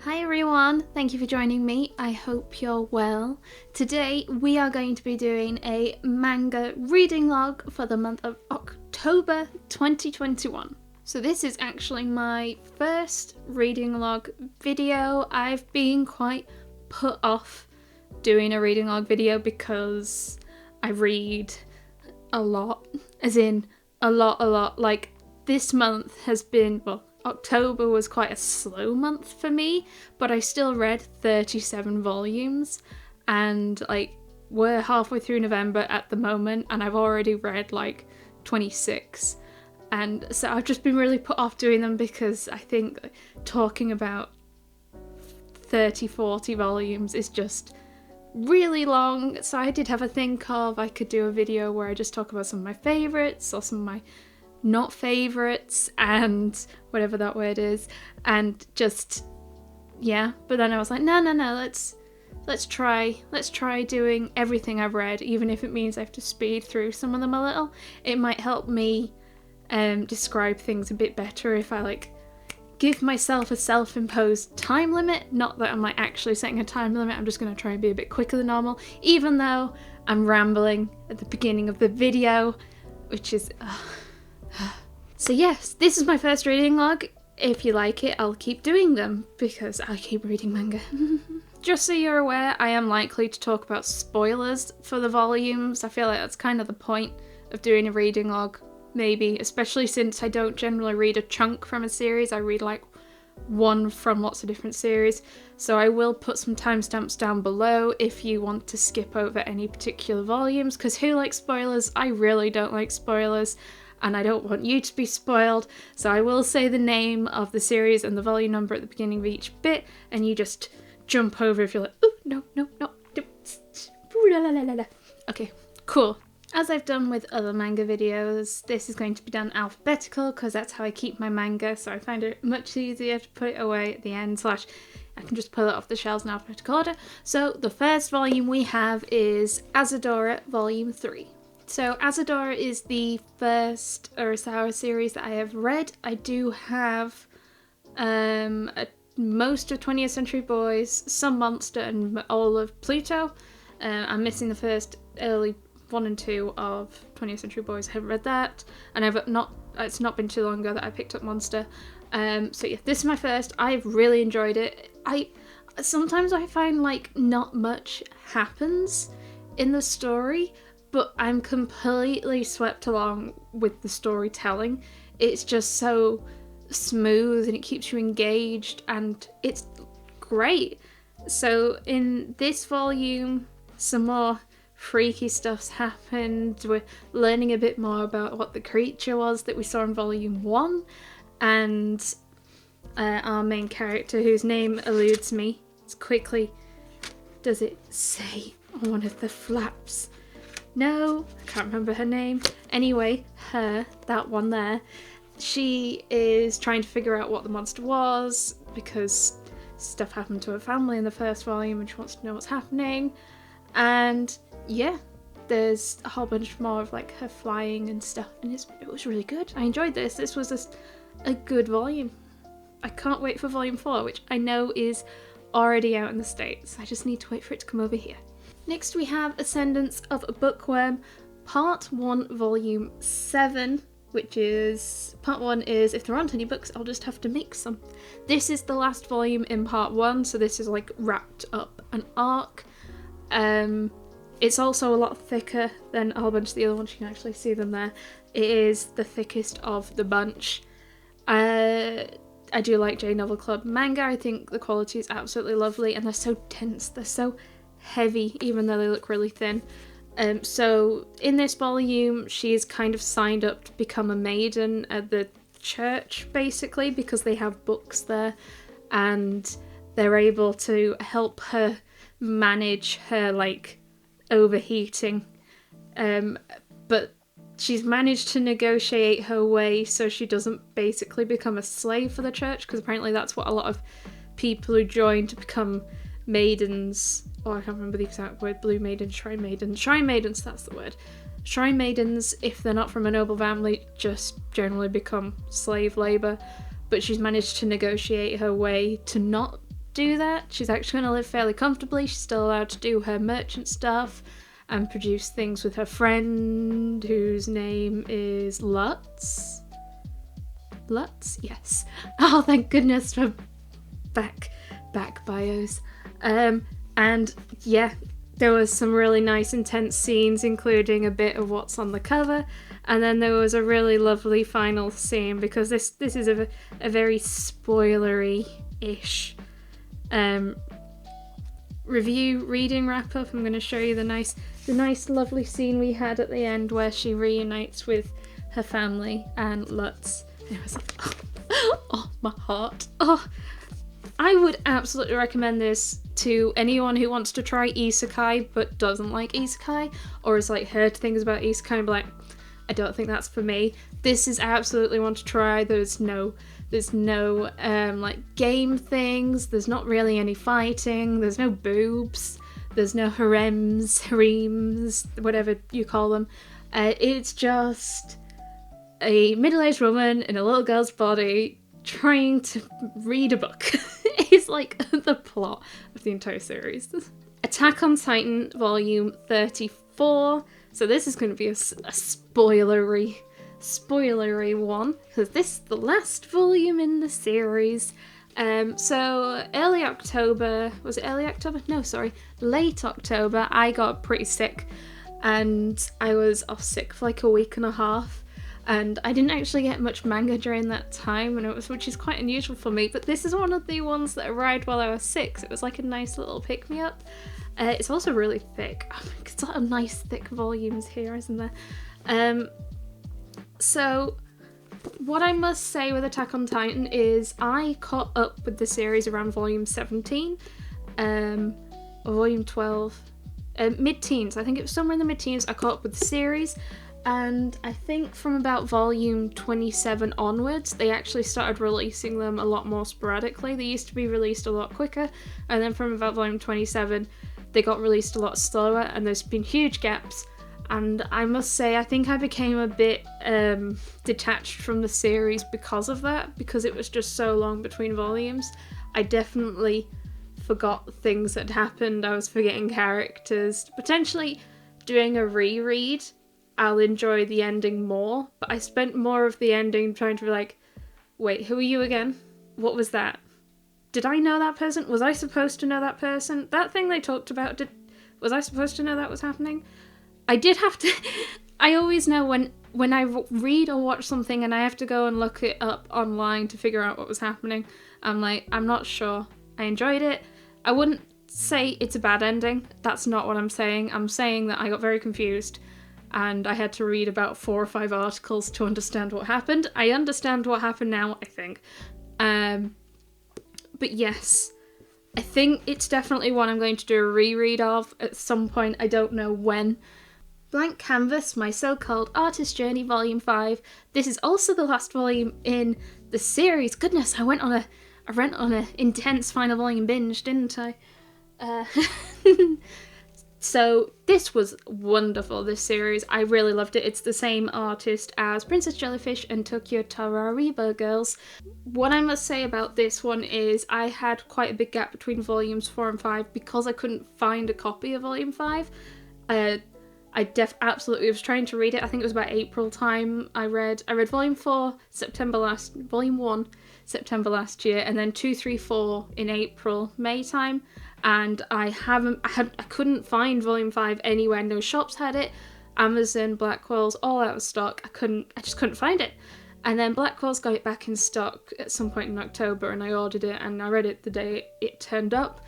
Hi everyone, thank you for joining me. I hope you're well. Today we are going to be doing a manga reading log for the month of October 2021. So this is actually my first reading log video. I've been quite put off doing a reading log video because I read a lot, as in a lot. Like this month has been, October was quite a slow month for me, but I still read 37 volumes and we're halfway through November at the moment and I've already read 26. And so I've just been really put off doing them because I think talking about 30-40 volumes is just really long. So I did have a think of I could do a video where I just talk about some of my favourites or some of my not favourites and whatever that word is, and just but then I was like no, let's try doing everything I've read, even if it means I have to speed through some of them a little. It might help me describe things a bit better if I give myself a self-imposed time limit. Not that I'm actually setting a time limit, I'm just going to try and be a bit quicker than normal, even though I'm rambling at the beginning of the video, which is So yes, this is my first reading log. If you like it, I'll keep doing them because I keep reading manga. Just so you're aware, I am likely to talk about spoilers for the volumes. I feel like that's kind of the point of doing a reading log, maybe, especially since I don't generally read a chunk from a series. I read one from lots of different series. So I will put some timestamps down below if you want to skip over any particular volumes, because who likes spoilers? I really don't like spoilers. And I don't want you to be spoiled, so I will say the name of the series and the volume number at the beginning of each bit, and you just jump over if you're like, oh, no. Okay, cool. As I've done with other manga videos, this is going to be done alphabetical because that's how I keep my manga, so I find it much easier to put it away at the end, / I can just pull it off the shelves in alphabetical order. So the first volume we have is Asadora Volume 3. So Asadora is the first Urasawa series that I have read. I do have most of 20th Century Boys, some Monster, and all of Pluto. I'm missing the first early 1 and 2 of 20th Century Boys. I haven't read that, and it's not been too long ago that I picked up Monster. So yeah, this is my first. I've really enjoyed it. Sometimes I find not much happens in the story, but I'm completely swept along with the storytelling. It's just so smooth and it keeps you engaged and it's great. So in this volume, some more freaky stuff's happened. We're learning a bit more about what the creature was that we saw in volume 1, and our main character, whose name eludes me, does it say on one of the flaps? No, I can't remember her name. Anyway, that one there, she is trying to figure out what the monster was because stuff happened to her family in the first volume and she wants to know what's happening. And yeah, there's a whole bunch more of her flying and stuff, and it was really good. I enjoyed this. This was a good volume. I can't wait for volume 4, which I know is already out in the States. I just need to wait for it to come over here. Next we have Ascendance of Bookworm, Part 1, Volume 7, which is... Part 1 is, if there aren't any books, I'll just have to make some. This is the last volume in Part 1, so this is wrapped up an arc. It's also a lot thicker than a whole bunch of the other ones. You can actually see them there. It is the thickest of the bunch. I do like J Novel Club manga. I think the quality is absolutely lovely, and they're so dense. They're so heavy, even though they look really thin. So in this volume, she's kind of signed up to become a maiden at the church, basically, because they have books there, and they're able to help her manage her overheating. But she's managed to negotiate her way so she doesn't basically become a slave for the church, because apparently that's what a lot of people who join to become maidens, I can't remember the exact word, blue maidens, shrine maidens, that's the word. Shrine maidens, if they're not from a noble family, just generally become slave labour, but she's managed to negotiate her way to not do that. She's actually going to live fairly comfortably. She's still allowed to do her merchant stuff and produce things with her friend, whose name is Lutz. Lutz? Yes. Oh, thank goodness for back bios. And yeah, there was some really nice intense scenes, including a bit of what's on the cover, and then there was a really lovely final scene, because this is a very spoilery-ish review reading wrap up. I'm going to show you the nice lovely scene we had at the end where she reunites with her family and Lutz. And it was like, oh my heart. Oh, I would absolutely recommend this to anyone who wants to try Isekai but doesn't like Isekai, or has like heard things about Isekai and be like, I don't think that's for me. This is absolutely one to try. There's no like game things. There's not really any fighting. There's no boobs. There's no harems, whatever you call them. It's just a middle-aged woman in a little girl's body trying to read a book. It's like the plot of the entire series. Attack on Titan Volume 34. So this is going to be a spoilery one, because this is the last volume in the series. So early October, was it early October? No, sorry, late October, I got pretty sick, and I was off sick for like a week and a half. And I didn't actually get much manga during that time, which is quite unusual for me, but this is one of the ones that arrived while I was sick, so it was like a nice little pick-me-up. It's also really thick. Oh, it's a lot of nice thick volumes here, isn't there? So, what I must say with Attack on Titan is I caught up with the series around volume 17, or volume 12, mid-teens. I think it was somewhere in the mid-teens I caught up with the series. And I think from about volume 27 onwards, they actually started releasing them a lot more sporadically. They used to be released a lot quicker, and then from about volume 27, they got released a lot slower, and there's been huge gaps. And I must say, I think I became a bit detached from the series because of that, because it was just so long between volumes. I definitely forgot things that happened. I was forgetting characters. Potentially doing a reread, I'll enjoy the ending more, but I spent more of the ending trying to be like, wait, who are you again? What was that? Did I know that person? Was I supposed to know that person? That thing they talked about, was I supposed to know that was happening? I did have to... I always know when I read or watch something and I have to go and look it up online to figure out what was happening, I'm like, I'm not sure. I enjoyed it. I wouldn't say it's a bad ending. That's not what I'm saying. I'm saying that I got very confused, and I had to read about 4 or 5 articles to understand what happened. I understand what happened now, I think. But yes, I think it's definitely one I'm going to do a reread of at some point. I don't know when. Blank Canvas, My So-Called Artist Journey, Volume 5. This is also the last volume in the series. Goodness, I went on a intense final volume binge, didn't I? So this was wonderful, this series. I really loved it. It's the same artist as Princess Jellyfish and Tokyo Tarariba Girls. What I must say about this one is I had quite a big gap between volumes 4 and 5 because I couldn't find a copy of volume 5. I absolutely was trying to read it. I think it was about April time. I read volume 4 volume 1 September last year, and then 2, 3, 4 in April, May time. And I couldn't find volume 5 anywhere. No shops had it. Amazon, Blackwell's, all out of stock. I just couldn't find it. And then Blackwell's got it back in stock at some point in October, and I ordered it and I read it the day it turned up.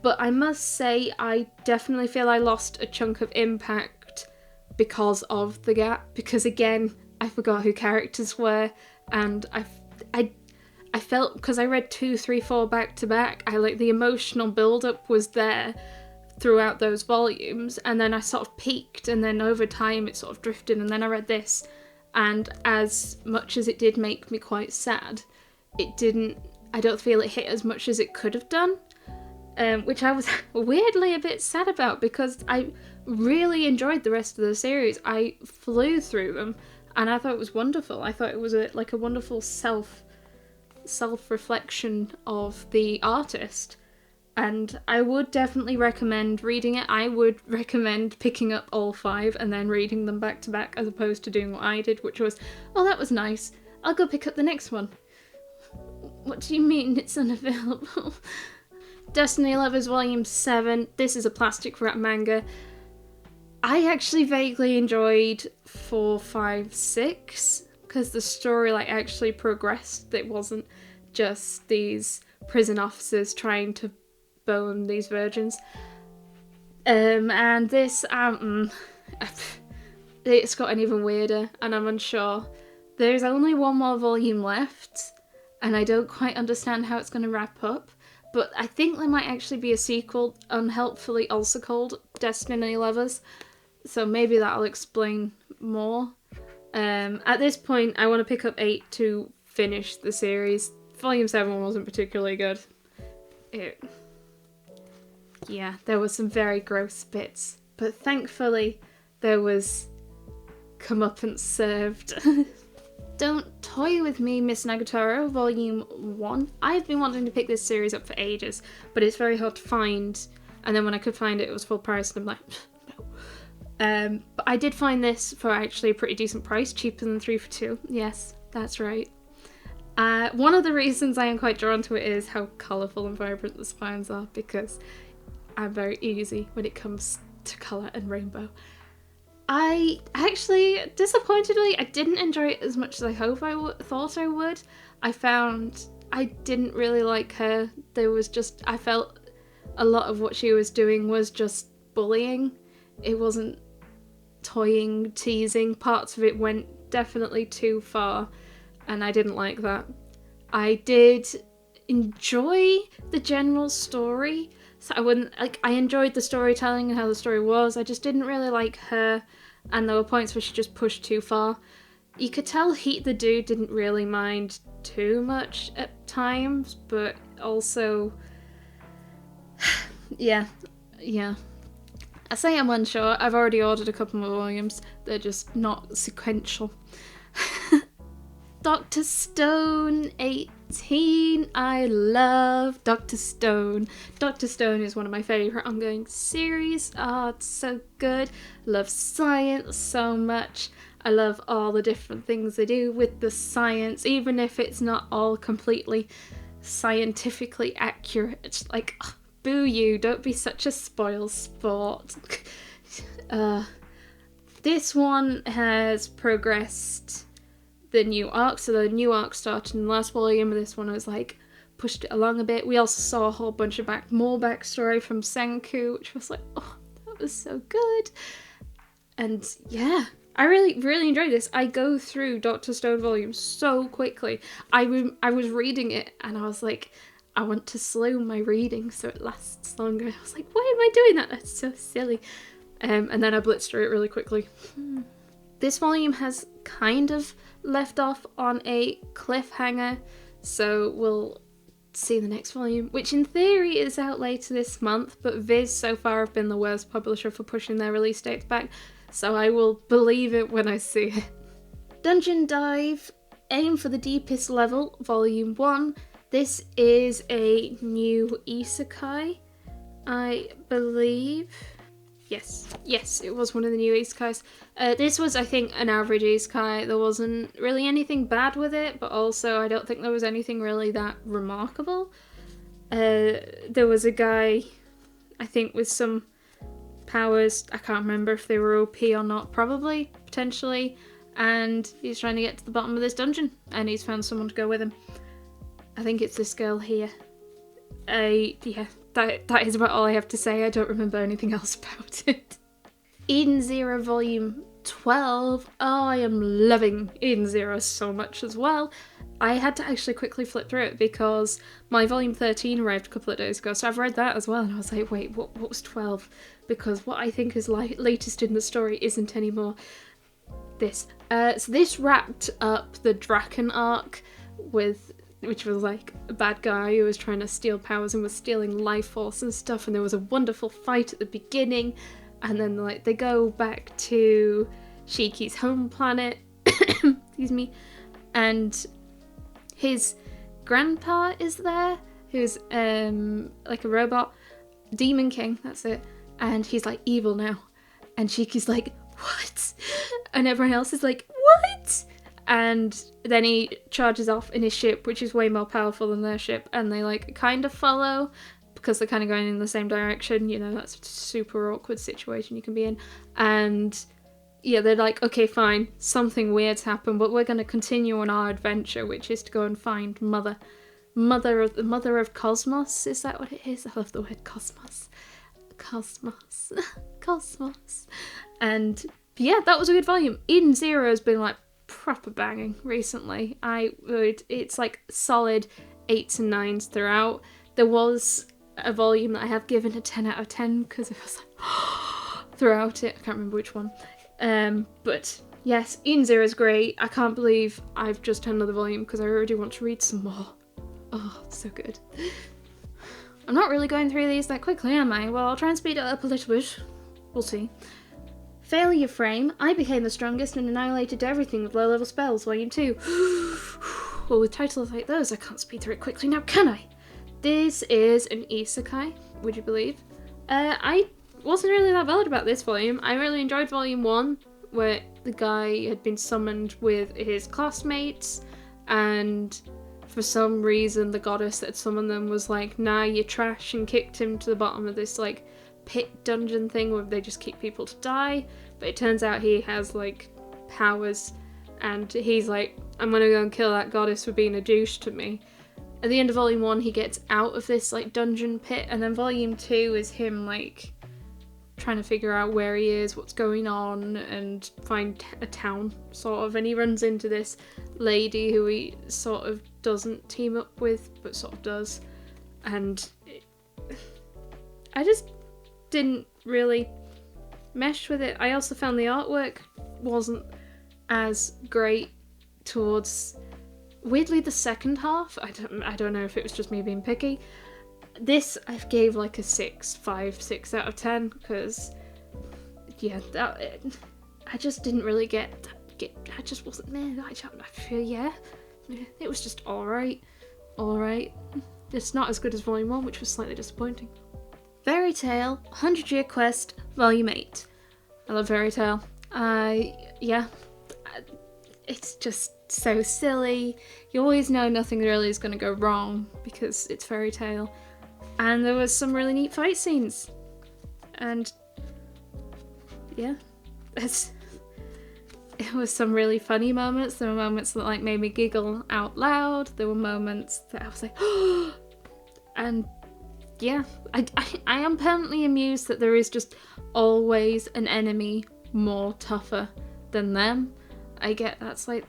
But I must say, I definitely feel I lost a chunk of impact because of the gap. Because again, I forgot who characters were, and I felt, because I read 2, 3, 4 back to back, the emotional build-up was there throughout those volumes, and then I sort of peaked, and then over time it sort of drifted, and then I read this, and as much as it did make me quite sad, I don't feel it hit as much as it could have done, which I was weirdly a bit sad about, because I really enjoyed the rest of the series. I flew through them, and I thought it was wonderful. I thought it was a wonderful self-reflection of the artist, And I would definitely recommend reading it. I would recommend picking up all 5 and then reading them back to back, as opposed to doing what I did, which was, oh, that was nice, I'll go pick up the next one. What do you mean it's unavailable? Destiny Lovers Volume 7. This is a plastic wrap manga. I actually vaguely enjoyed 4, 5, 6, because the story actually progressed. It wasn't just these prison officers trying to bone these virgins. And this, it's gotten even weirder, and I'm unsure. There's only one more volume left, and I don't quite understand how it's going to wrap up, but I think there might actually be a sequel, unhelpfully also called Destiny Lovers, so maybe that'll explain more. At this point, I want to pick up 8 to finish the series. Volume 7 wasn't particularly good. Yeah, there were some very gross bits, but thankfully there was comeuppance served. Don't Toy With Me, Miss Nagatoro, Volume 1. I've been wanting to pick this series up for ages, but it's very hard to find, and then when I could find it, it was full price, and I'm like, no. But I did find this for actually a pretty decent price, cheaper than 3 for 2. Yes, that's right. One of the reasons I am quite drawn to it is how colourful and vibrant the spines are, because I'm very easy when it comes to colour and rainbow. I actually, disappointedly, I didn't enjoy it as much as I thought I would. I found I didn't really like her. I felt a lot of what she was doing was just bullying. It wasn't toying, teasing. Parts of it went definitely too far, and I didn't like that. I did enjoy the general story, so I enjoyed the storytelling and how the story was. I just didn't really like her, and there were points where she just pushed too far. You could tell Heat the Dude didn't really mind too much at times, but also, yeah. I say I'm unsure. I've already ordered a couple more volumes. They're just not sequential. Dr. Stone 18. I love Dr. Stone. Dr. Stone is one of my favourite ongoing series. Oh, it's so good. Love science so much. I love all the different things they do with the science, even if it's not all completely scientifically accurate. It's like, oh, boo you, don't be such a spoil sport. This one has progressed the new arc, so the new arc started in the last volume, and this one was pushed it along a bit. We also saw a whole bunch of more backstory from Senku, which was oh, that was so good. And yeah, I really enjoyed this. I go through Dr. Stone volumes so quickly. I was reading it and I was like, I want to slow my reading so it lasts longer. I was like, why am I doing that? That's so silly. And then I blitzed through it really quickly. This volume has kind of left off on a cliffhanger, so we'll see the next volume, which in theory is out later this month, but Viz so far have been the worst publisher for pushing their release dates back, so I will believe it when I see it. Dungeon Dive, Aim for the Deepest Level, Volume 1. This is a new Isekai, I believe. Yes, it was one of the new Isekais. This was, I think, an average Isekai. There wasn't really anything bad with it, but also I don't think there was anything really that remarkable. There was a guy, I think, with some powers. I can't remember if they were OP or not. Probably, potentially. And he's trying to get to the bottom of this dungeon, and he's found someone to go with him. I think it's this girl here. Yeah. That is about all I have to say. I don't remember anything else about it. Eden Zero Volume 12. Oh, I am loving Eden Zero so much as well. I had to actually quickly flip through it because my Volume 13 arrived a couple of days ago, so I've read that as well, and I was like, wait, what was 12? Because what I think is latest in the story isn't anymore this. So this wrapped up the Draken arc which was a bad guy who was trying to steal powers and was stealing life force and stuff, and there was a wonderful fight at the beginning, and then they go back to Shiki's home planet, excuse me, and his grandpa is there, who's like a robot. Demon King, that's it. And he's like evil now. And Shiki's like, what? And everyone else is like, what? And then he charges off in his ship, which is way more powerful than their ship. And they like kind of follow because they're kind of going in the same direction. You know, that's a super awkward situation you can be in. And yeah, they're like, okay, fine, something weird's happened, but we're going to continue on our adventure, which is to go and find Mother of Cosmos. Is that what it is? I love the word cosmos. Cosmos. And yeah, that was a good volume. Eden Zero has been like proper banging recently. It's like solid 8s and 9s throughout. There was a volume that I have given a 10 out of 10 because it was like throughout it. I can't remember which one. But yes, Eden Zero is great. I can't believe I've just done another volume because I already want to read some more. Oh, it's so good. I'm not really going through these that quickly, am I? Well, I'll try and speed it up a little bit. We'll see. Failure Frame. I became the strongest and annihilated everything with low-level spells, Volume 2. Well, with titles like those, I can't speed through it quickly now, can I? This is an isekai, would you believe? I wasn't really that bothered about this volume. I really enjoyed Volume 1, where the guy had been summoned with his classmates, and for some reason the goddess that summoned them was like, nah, you're trash, and kicked him to the bottom of this like pit dungeon thing where they just keep people to die. But it turns out he has like powers, and he's like, I'm gonna go and kill that goddess for being a douche to me. At the end of Volume 1 he gets out of this like dungeon pit, and then Volume 2 is him like trying to figure out where he is, what's going on, and find a town, sort of. And he runs into this lady who he sort of doesn't team up with, but sort of does. And I just didn't really mesh with it. I also found the artwork wasn't as great towards, weirdly, the second half. I don't know if it was just me being picky. This I gave like a 6 out of 10 because yeah, I just didn't really get. I just wasn't there. I feel yeah, it was just all right. It's not as good as Volume 1, which was slightly disappointing. Fairy Tail 100-Year Quest Volume 8. I love Fairy Tail. It's just so silly. You always know nothing really is going to go wrong because it's Fairy Tail. And there was some really neat fight scenes. And yeah, it was some really funny moments. There were moments that like made me giggle out loud. There were moments that I was like, oh! And yeah, I am permanently amused that there is just always an enemy more tougher than them. I get that's like,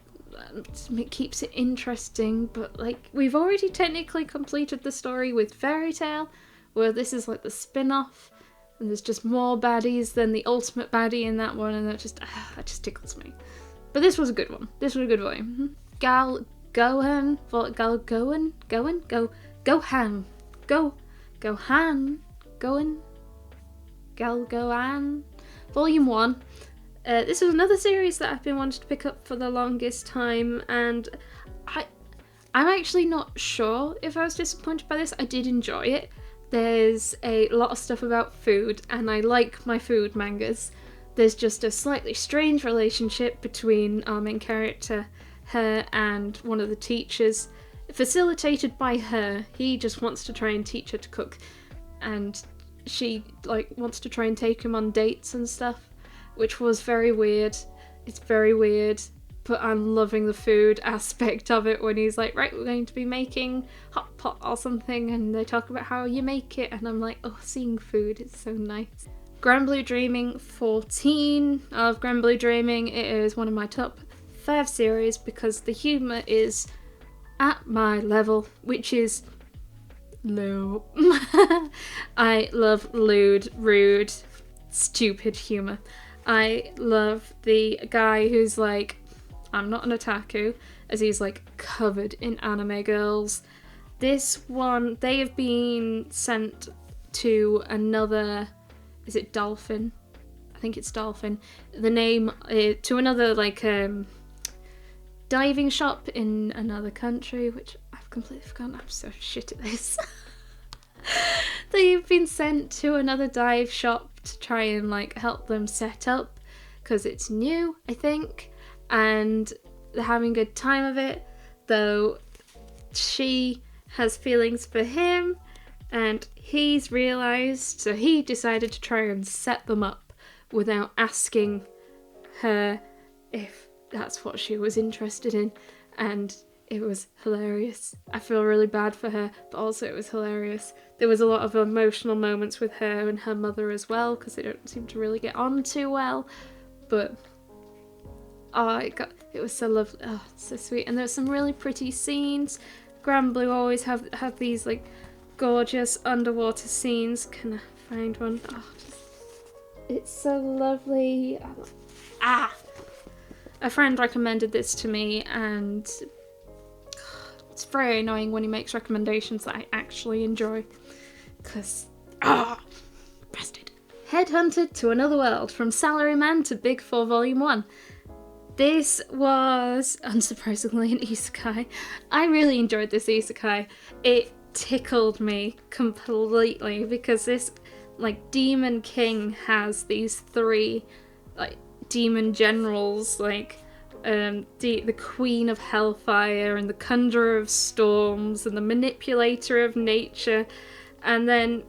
it keeps it interesting, but like we've already technically completed the story with Fairy Tail, where this is like the spin-off, and there's just more baddies than the ultimate baddie in that one, and that just tickles me. But this was a good one. This was a good volume. Gohan Volume 1. This is another series that I've been wanting to pick up for the longest time, and I'm actually not sure if I was disappointed by this. I did enjoy it. There's a lot of stuff about food, and I like my food mangas. There's just a slightly strange relationship between our main character, her, and one of the teachers, facilitated by her. He just wants to try and teach her to cook, and she like wants to try and take him on dates and stuff, which was very weird. It's very weird, but I'm loving the food aspect of it when he's like, right, we're going to be making hot pot or something, and they talk about how you make it, and I'm like, oh, seeing food is so nice. Granblue Dreaming 14. I love Granblue Dreaming. It is one of my top 5 series because the humour is at my level, which is low. I love lewd, rude, stupid humour. I love the guy who's like, I'm not an otaku, as he's like covered in anime girls. This one, they have been sent to another, is it Dolphin? I think it's Dolphin. The name, to another like diving shop in another country, which I've completely forgotten. I'm so shit at this. They've been sent to another dive shop to try and like help them set up because it's new, I think, and they're having a good time of it, though she has feelings for him and he's realised, so he decided to try and set them up without asking her if that's what she was interested in, and it was hilarious. I feel really bad for her, but also it was hilarious. There was a lot of emotional moments with her and her mother as well, because they don't seem to really get on too well, but it was so lovely. Oh, so sweet. And there were some really pretty scenes. Grand Blue always have these like gorgeous underwater scenes. Can I find one? Oh, it's so lovely. A friend recommended this to me, and it's very annoying when he makes recommendations that I actually enjoy. Because, bastard. Headhunted to Another World, from Salaryman to Big 4 Volume 1. This was, unsurprisingly, an isekai. I really enjoyed this isekai. It tickled me completely because this, like, demon king has these three, like, demon generals, like, the Queen of Hellfire and the Conjurer of Storms and the Manipulator of Nature, and then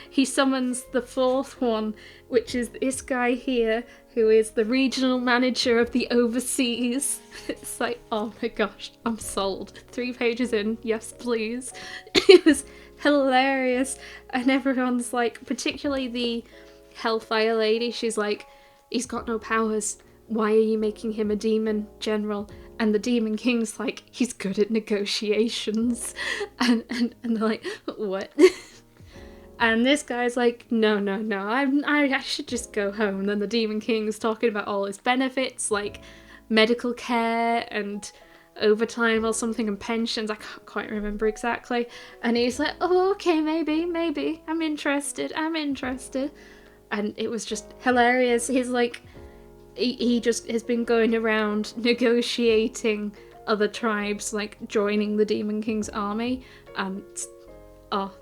he summons the fourth one, which is this guy here, who is the regional manager of the Overseas. It's like, oh my gosh, I'm sold. 3 pages in, yes please. It was hilarious, and everyone's like, particularly the Hellfire lady, she's like, he's got no powers. Why are you making him a demon general? And the Demon King's like, he's good at negotiations. And they're like, what? And this guy's like, no, I should just go home. And then the Demon King's talking about all his benefits, like medical care and overtime or something and pensions. I can't quite remember exactly. And he's like, oh, okay, maybe. I'm interested. And it was just hilarious. He's like, he just has been going around negotiating other tribes, like joining the Demon King's army, and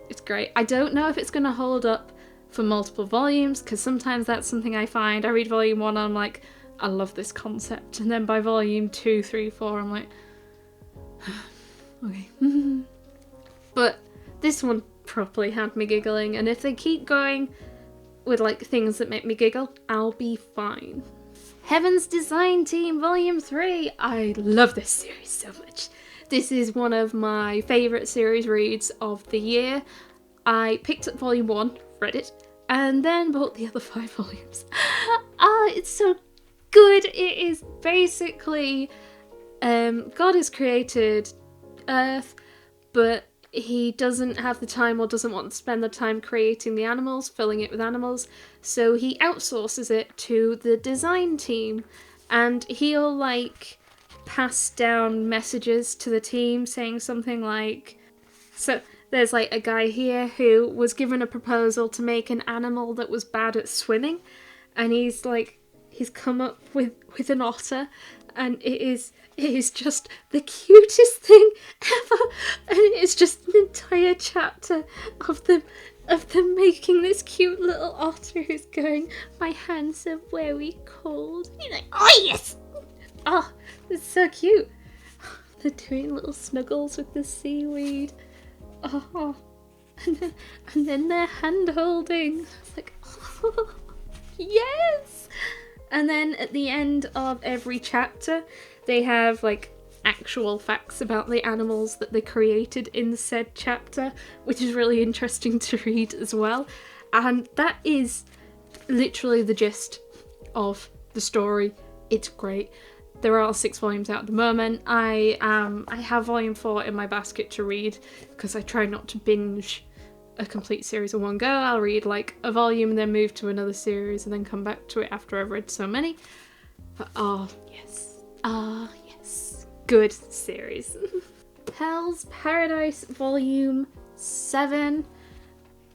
it's great. I don't know if it's going to hold up for multiple volumes, because sometimes that's something I find. I read volume 1 and I'm like, I love this concept, and then by volume 2, 3, 4 I'm like, okay. But this one properly had me giggling, and if they keep going with like things that make me giggle, I'll be fine. Heaven's Design Team Volume 3. I love this series so much. This is one of my favourite series reads of the year. I picked up Volume 1, read it, and then bought the other 5 volumes. It's so good. It is basically God has created Earth, but he doesn't have the time or doesn't want to spend the time creating the animals, filling it with animals, so he outsources it to the design team, and he'll like pass down messages to the team saying something like, so there's like a guy here who was given a proposal to make an animal that was bad at swimming, and he's come up with an otter, and it is just the cutest thing ever, and it's just an entire chapter of them making this cute little otter who's going, my hands are very cold. He's like, oh yes! Oh, it's so cute. They're doing little snuggles with the seaweed. Oh, and then they're hand holding. It's like, oh, yes! And then at the end of every chapter, they have like actual facts about the animals that they created in said chapter, which is really interesting to read as well. And that is literally the gist of the story. It's great. There are 6 volumes out at the moment. I have volume 4 in my basket to read because I try not to binge a complete series in one go. I'll read like a volume and then move to another series and then come back to it after I've read so many. But yes, good series. Hell's Paradise Volume 7.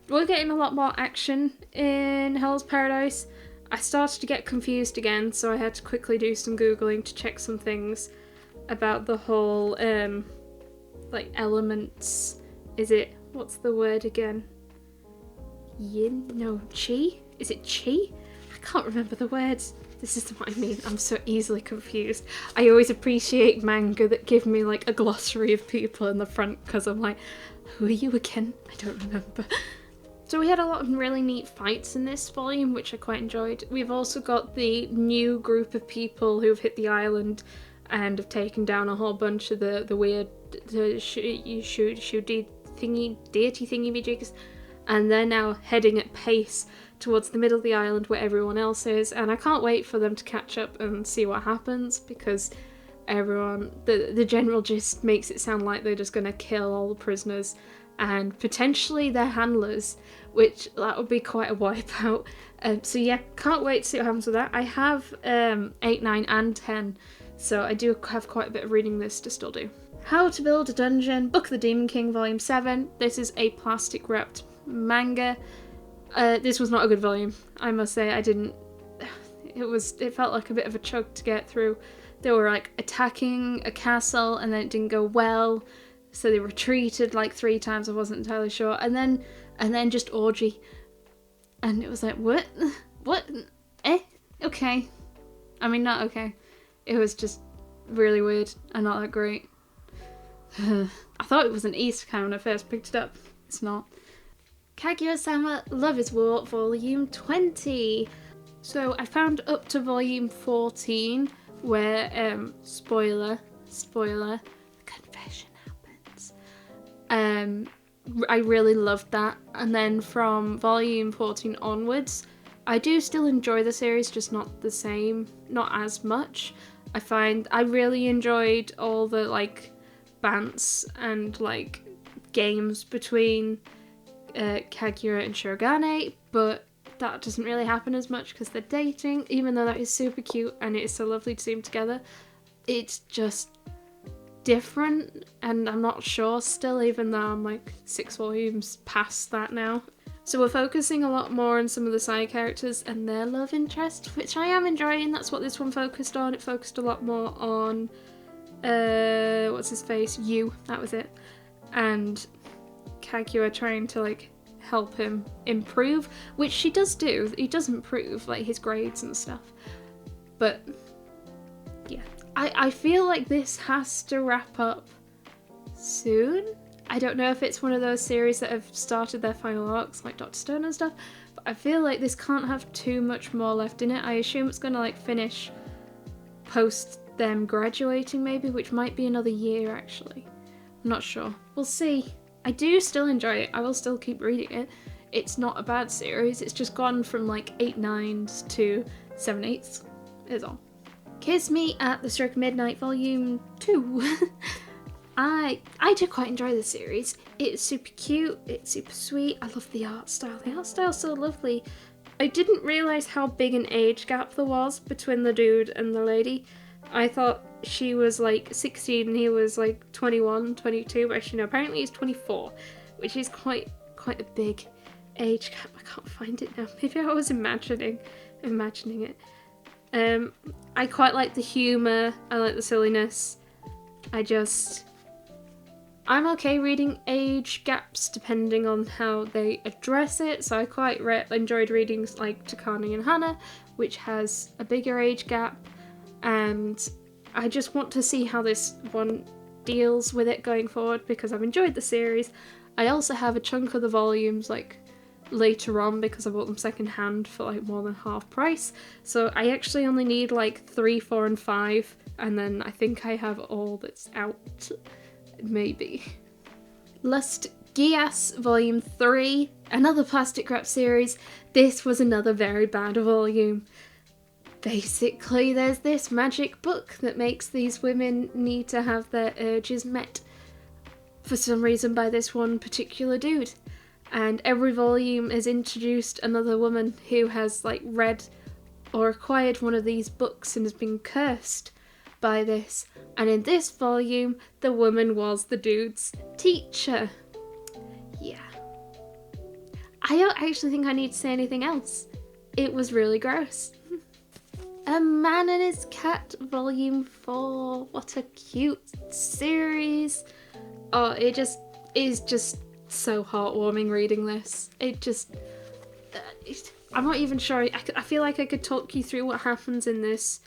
We're getting a lot more action in Hell's Paradise. I started to get confused again, so I had to quickly do some Googling to check some things about the whole like elements. Is it, what's the word again? Yin? No, chi? Is it chi? I can't remember the words. This is what I mean. I'm so easily confused. I always appreciate manga that give me like a glossary of people in the front because I'm like, who are you again? I don't remember. So we had a lot of really neat fights in this volume, which I quite enjoyed. We've also got the new group of people who've hit the island and have taken down a whole bunch of the weird deity thingy-majigs, and they're now heading at pace towards the middle of the island where everyone else is, and I can't wait for them to catch up and see what happens, because everyone, the general gist makes it sound like they're just going to kill all the prisoners and potentially their handlers, which that would be quite a wipeout. So yeah, can't wait to see what happens with that. I have 8, 9 and 10, so I do have quite a bit of reading this to still do. How to Build a Dungeon, Book of the Demon King, Volume 7. This is a plastic wrapped manga. This was not a good volume, I must say. It felt like a bit of a chug to get through. They were like attacking a castle and then it didn't go well, so they retreated like 3 times. I wasn't entirely sure, and then just orgy, and it was like, what okay, I mean, not okay. It was just really weird and not that great. I thought it was an Isekai when I first picked it up. It's not. Kaguya-Sama Love is War, Volume 20. So I found up to Volume 14 where, spoiler, confession happens. I really loved that. And then from Volume 14 onwards, I do still enjoy the series, just not the same, not as much. I find I really enjoyed all the, like, bants and, like, games between Kaguya and Shirogane, but that doesn't really happen as much because they're dating, even though that is super cute and it is so lovely to see them together. It's just different, and I'm not sure still, even though I'm like 6 volumes past that now. So we're focusing a lot more on some of the side characters and their love interest, which I am enjoying. That's what this one focused on. It focused a lot more on what's his face? Yu, that was it. And Kaguya trying to like help him improve, which she does do. He does improve, like his grades and stuff. But yeah, I feel like this has to wrap up soon. I don't know if it's one of those series that have started their final arcs, like Dr. Stone and stuff, but I feel like this can't have too much more left in it. I assume it's going to like finish post them graduating maybe, which might be another year actually. I'm not sure. We'll see. I do still enjoy it. I will still keep reading it. It's not a bad series. It's just gone from like 8 9s to 7 8s is all. Kiss Me at the Stroke of Midnight Volume 2. I do quite enjoy this series. It's super cute, it's super sweet. I love the art style. The art style's so lovely. I didn't realise how big an age gap there was between the dude and the lady. I thought she was like 16 and he was like 21, 22, but actually no, apparently he's 24, which is quite a big age gap. I can't find it now. Maybe I was imagining it. I quite like the humour, I like the silliness. I'm okay reading age gaps depending on how they address it, so I quite enjoyed reading like Takane and Hana, which has a bigger age gap, and I just want to see how this one deals with it going forward because I've enjoyed the series. I also have a chunk of the volumes like later on because I bought them second hand for like more than half price, so I actually only need like 3, 4 and 5, and then I think I have all that's out. Maybe. Lust Geass Volume 3, another plastic wrap series. This was another very bad volume. Basically, there's this magic book that makes these women need to have their urges met for some reason by this one particular dude. And every volume has introduced another woman who has like read or acquired one of these books and has been cursed by this. And in this volume, the woman was the dude's teacher. Yeah. I don't actually think I need to say anything else. It was really gross. A Man and His Cat Volume 4. What a cute series. Oh, it just is just so heartwarming reading this. It just... I'm not even sure. I feel like I could talk you through what happens in this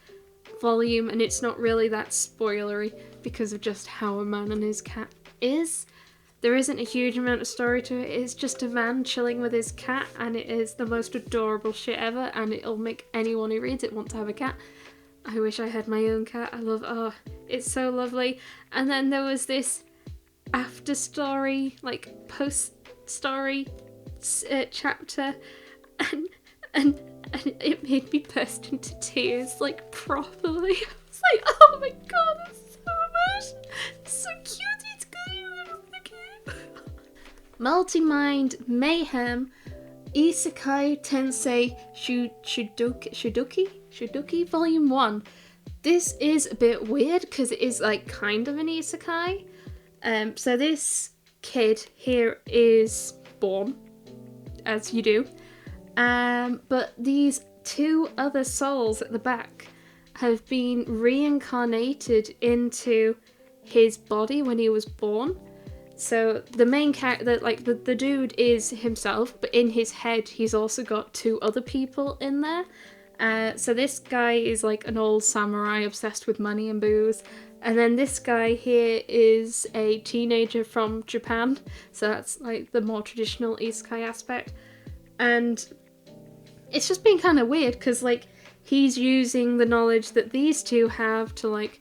volume, and it's not really that spoilery because of just how a man and his cat is. There isn't a huge amount of story to it. It's just a man chilling with his cat, and it is the most adorable shit ever, and it'll make anyone who reads it want to have a cat. I wish I had my own cat. It's so lovely. And then there was this after story, like post story chapter, and it made me burst into tears, like properly. I was like, oh my god, that's so emotional. It's so cute. It's good. Multi-Mind Mayhem Isekai Tensei Soudouki Volume 1. This is a bit weird because it is like kind of an isekai. So this kid here is born, as you do, but these two other souls at the back have been reincarnated into his body when he was born. So the main character, like the dude is himself, but in his head he's also got two other people in there. So this guy is like an old samurai obsessed with money and booze. And then this guy here is a teenager from Japan. So that's like the more traditional isekai aspect. And it's just been kind of weird because like he's using the knowledge that these two have to like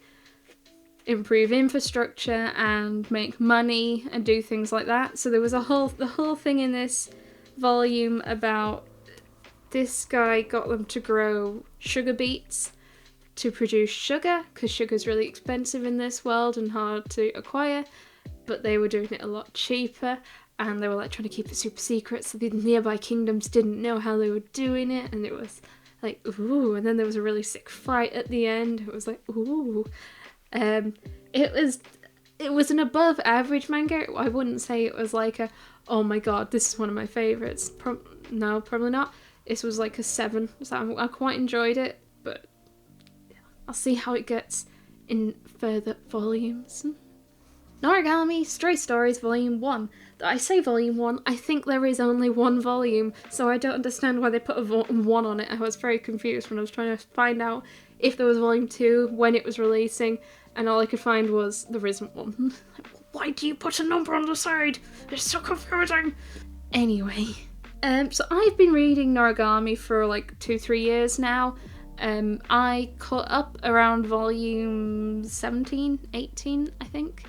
improve infrastructure and make money and do things like that. So there was the whole thing in this volume about this guy got them to grow sugar beets to produce sugar, because sugar's really expensive in this world and hard to acquire, but they were doing it a lot cheaper, and they were like trying to keep it super secret so the nearby kingdoms didn't know how they were doing it, and it was like, ooh, and then there was a really sick fight at the end. It was like, ooh. It was an above average manga. I wouldn't say it was like a, oh my god, this is one of my favourites. No, probably not. This was like a 7, so I quite enjoyed it, but I'll see how it gets in further volumes. Noragami Stray Stories Volume 1. I say Volume 1, I think there is only one volume, so I don't understand why they put a 1 on it. I was very confused when I was trying to find out if there was Volume 2, when it was releasing, and all I could find was there isn't one. Why do you put a number on the side? It's so confusing! Anyway, so I've been reading Noragami for like 2-3 years now. I caught up around volume 17, 18, I think,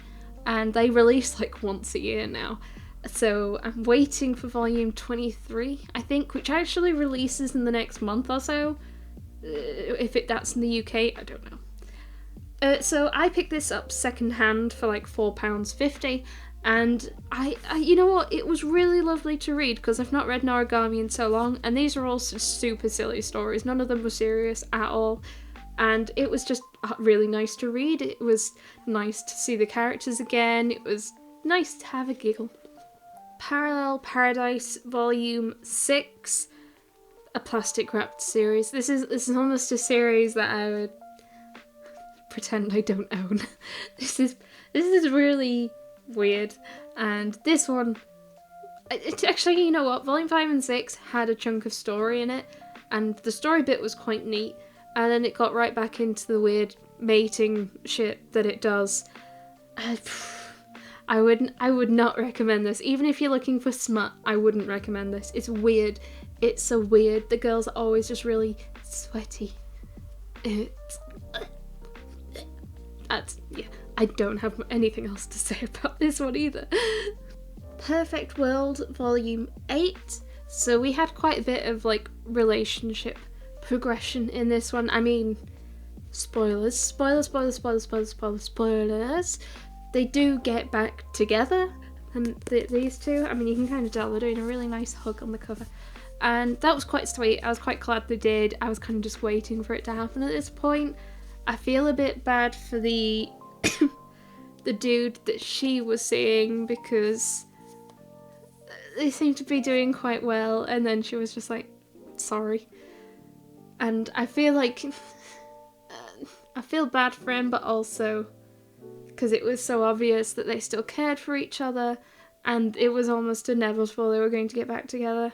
and they release like once a year now. So I'm waiting for volume 23, I think, which actually releases in the next month or so. If that's in the UK, I don't know. So I picked this up secondhand for like £4.50, and I you know what, it was really lovely to read because I've not read Noragami in so long, and these are all super silly stories. None of them were serious at all, and it was just really nice to read. It was nice to see the characters again. It was nice to have a giggle. Parallel Paradise Volume 6, a plastic wrapped series. This is almost a series that I would pretend I don't own. This is really weird, and this one, actually, you know what, Volume 5 and 6 had a chunk of story in it, and the story bit was quite neat, and then it got right back into the weird mating shit that it does. I would not recommend this. Even if you're looking for smut, I wouldn't recommend this. It's weird. It's so weird. The girls are always just really sweaty. I don't have anything else to say about this one either. Perfect World Volume 8. So we had quite a bit of like relationship progression in this one. I mean, spoilers. They do get back together, and these two, I mean, you can kind of tell they're doing a really nice hug on the cover. And that was quite sweet. I was quite glad they did. I was kind of just waiting for it to happen at this point. I feel a bit bad for the the dude that she was seeing, because they seem to be doing quite well, and then she was just like, sorry. And I feel like I feel bad for him, but also because it was so obvious that they still cared for each other, and it was almost inevitable they were going to get back together.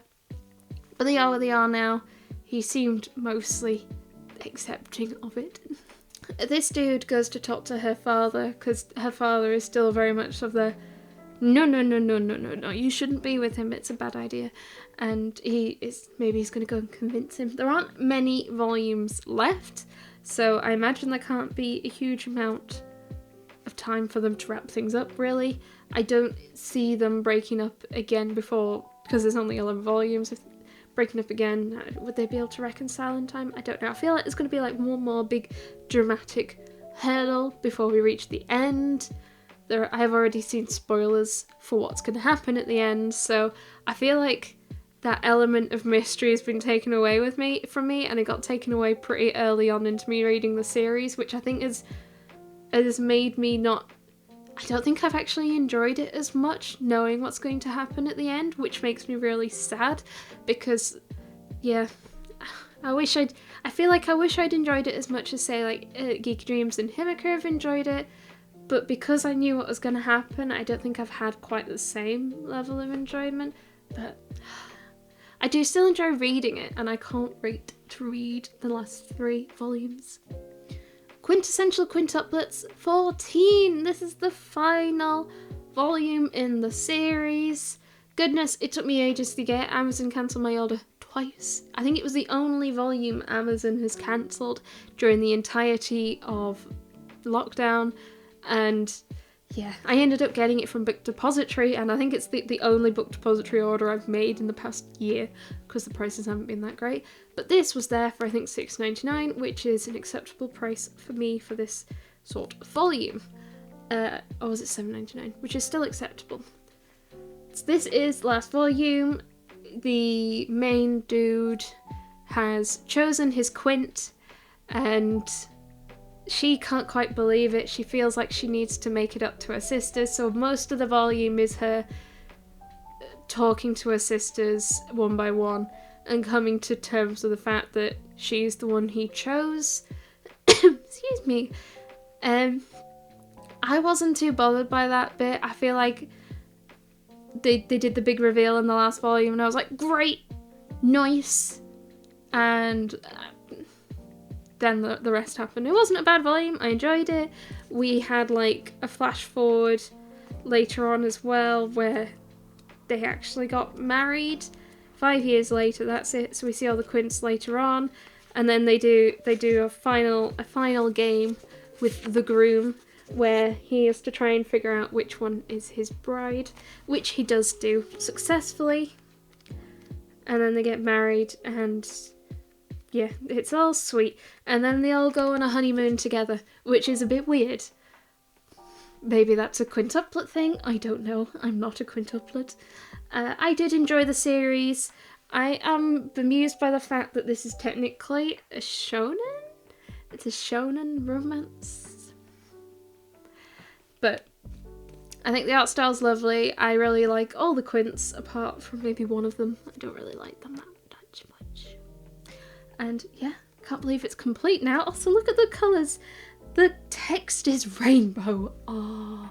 But they are where they are now. He seemed mostly accepting of it. This dude goes to talk to her father, because her father is still very much of the no, you shouldn't be with him, it's a bad idea. And maybe he's going to go and convince him. There aren't many volumes left, so I imagine there can't be a huge amount of time for them to wrap things up, really. I don't see them breaking up again before, because there's only 11 volumes. If breaking up again, would they be able to reconcile in time? I don't know. I feel like there's going to be like one more big dramatic hurdle before we reach the end. I have already seen spoilers for what's going to happen at the end, so I feel like that element of mystery has been taken away from me, and it got taken away pretty early on into me reading the series, which I think has made me not... I don't think I've actually enjoyed it as much, knowing what's going to happen at the end, which makes me really sad, because, yeah, I feel like I wish I'd enjoyed it as much as, say, like, Geeky Dreams and Himika have enjoyed it, but because I knew what was going to happen, I don't think I've had quite the same level of enjoyment, but I do still enjoy reading it, and I can't wait to read the last 3 volumes. Quintessential Quintuplets 14! This is the final volume in the series. Goodness, it took me ages to get. Amazon cancelled my order twice. I think it was the only volume Amazon has cancelled during the entirety of lockdown, and yeah, I ended up getting it from Book Depository, and I think it's the only Book Depository order I've made in the past year, because the prices haven't been that great. But this was there for, I think, $6.99, which is an acceptable price for me for this sort of volume. Or was it $7.99, which is still acceptable. So this is last volume. The main dude has chosen his Quint, and she can't quite believe it. She feels like she needs to make it up to her sisters, so most of the volume is her talking to her sisters one by one and coming to terms with the fact that she's the one he chose. Excuse me. I wasn't too bothered by that bit. I feel like they did the big reveal in the last volume, and I was like, great, nice, and then the rest happened. It wasn't a bad volume, I enjoyed it. We had like a flash forward later on as well, where they actually got married 5 years later. That's it. So we see all the Quints later on, and then they do a final game with the groom, where he has to try and figure out which one is his bride, which he does do successfully. And then they get married, and yeah, it's all sweet. And then they all go on a honeymoon together, which is a bit weird. Maybe that's a quintuplet thing, I don't know. I'm not a quintuplet. I did enjoy the series. I am bemused by the fact that this is technically a shonen? It's a shonen romance. But I think the art style's lovely. I really like all the Quints, apart from maybe one of them. I don't really like them that much. And yeah, can't believe it's complete now. Also, look at the colours. The text is rainbow. Oh,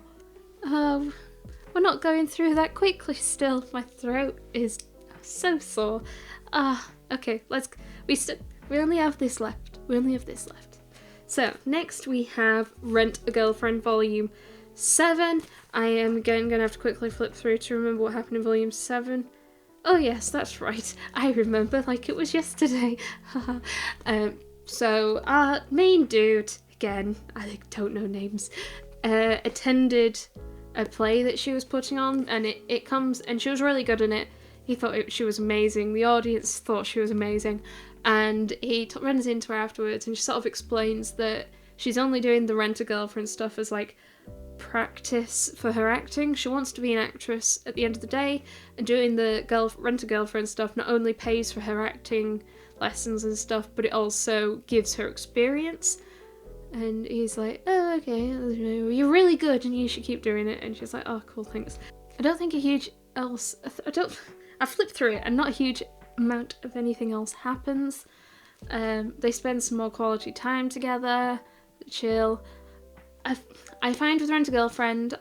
we're not going through that quickly still. My throat is so sore. Okay, we only have this left. So, next we have Rent a Girlfriend Volume 7. I am again going to have to quickly flip through to remember what happened in Volume 7. Oh yes, that's right. I remember like it was yesterday. So, our main dude, again, I don't know names, attended a play that she was putting on, and it comes, and she was really good in it. He thought she was amazing. The audience thought she was amazing. And he runs into her afterwards, and she sort of explains that she's only doing the Rent-A-Girlfriend stuff as, like, practice for her acting. She wants to be an actress at the end of the day, and doing the Rent-A-Girlfriend stuff not only pays for her acting lessons and stuff, but it also gives her experience. And he's like, oh, okay, you're really good, and you should keep doing it. And she's like, oh, cool, thanks. I don't think I flipped through it, and not a huge amount of anything else happens. They spend some more quality time together, chill. I find with Rent a Girlfriend,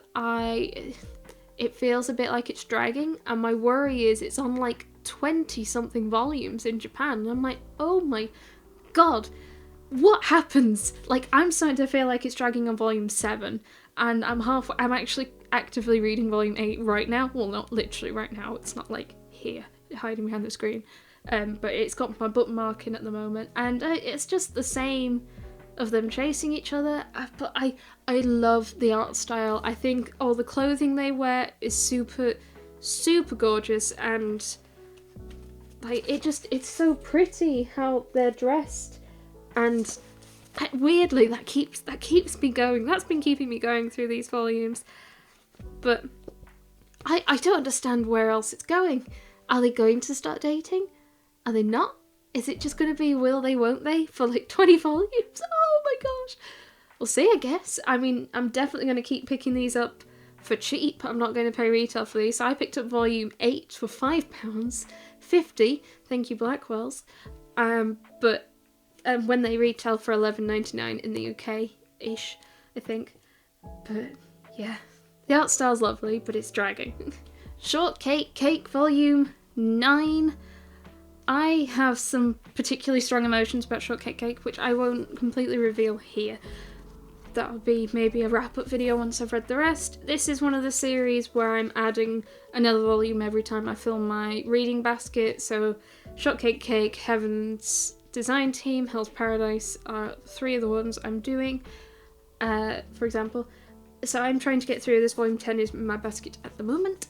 it feels a bit like it's dragging, and my worry is it's on like 20 something volumes in Japan, and I'm like, oh my god, what happens? Like, I'm starting to feel like it's dragging on volume 7, and I'm actually actively reading volume 8 right now. Well, not literally right now, it's not like here, hiding behind the screen, but it's got my bookmark in at the moment, and it's just the same of them chasing each other, but I love the art style. I think all the clothing they wear is super gorgeous, and like it's so pretty how they're dressed, and weirdly that keeps me going. That's been keeping me going through these volumes, but I don't understand where else it's going. Are they going to start dating? Are they not? Is it just going to be will they, won't they for like 20 volumes? Oh my gosh. We'll see, I guess. I mean, I'm definitely going to keep picking these up for cheap. I'm not going to pay retail for these. So I picked up volume 8 for £5.50. Thank you, Blackwells. But when they retail for $11.99 in the UK-ish, I think. But yeah, the art style's lovely, but it's dragging. Shortcake volume 9. I have some particularly strong emotions about Shortcake, which I won't completely reveal here. That'll be maybe a wrap-up video once I've read the rest. This is one of the series where I'm adding another volume every time I fill my reading basket. So Shortcake, Heaven's Design Team, Hell's Paradise are 3 of the ones I'm doing, for example. So I'm trying to get through this. Volume 10 is in my basket at the moment.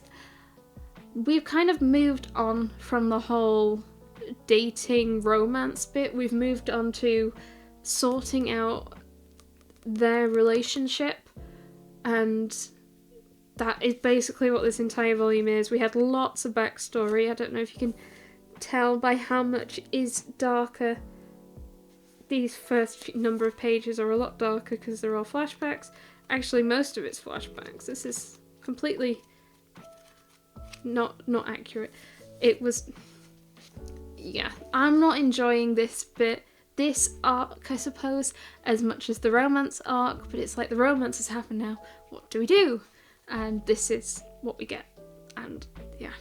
We've kind of moved on from the whole dating romance bit. We've moved on to sorting out their relationship, and that is basically what this entire volume is. We had lots of backstory. I don't know if you can tell by how much is darker. These first number of pages are a lot darker because they're all flashbacks. Actually, most of it's flashbacks. This is completely not accurate. It was, yeah, I'm not enjoying this arc, I suppose, as much as the romance arc, but it's like the romance has happened now. What do we do? And this is what we get. And yeah.